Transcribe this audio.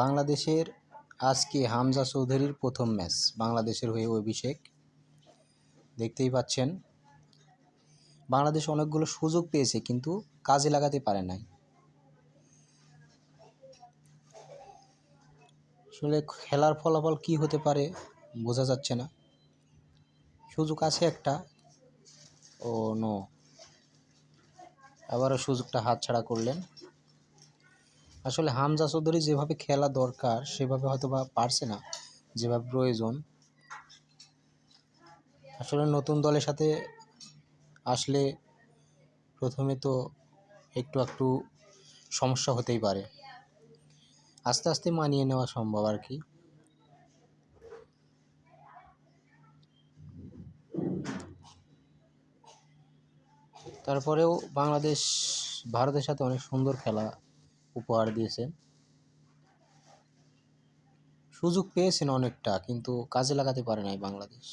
বাংলাদেশের আজকে হামজা চৌধুরীর প্রথম ম্যাচ, বাংলাদেশের হয়ে অভিষেক। দেখতেই পাচ্ছেন বাংলাদেশ অনেকগুলো সুযোগ পেয়েছে কিন্তু কাজে লাগাতে পারে নাই। আসলে খেলার ফলাফল কি হতে পারে বোঝা যাচ্ছে না। সুযোগ আছে একটা, ও নো, আবারও সুযোগটা হাতছাড়া করলেন। আসলে হামজা চৌধুরী যেভাবে খেলা দরকার সেভাবে হয়তো বা পারছে না, যেভাবে প্রয়োজন। আসলে নতুন দলের সাথে আসলে প্রথমে তো একটু সমস্যা হতেই পারে, আস্তে আস্তে মানিয়ে নেওয়া সম্ভব আর কি। তারপরেও বাংলাদেশ ভারতের সাথে অনেক সুন্দর খেলা উপহার দিয়েছে। সুযোগ পেয়েছেন অনেকটা কিন্তু কাজে লাগাতে পারে নাই বাংলাদেশ।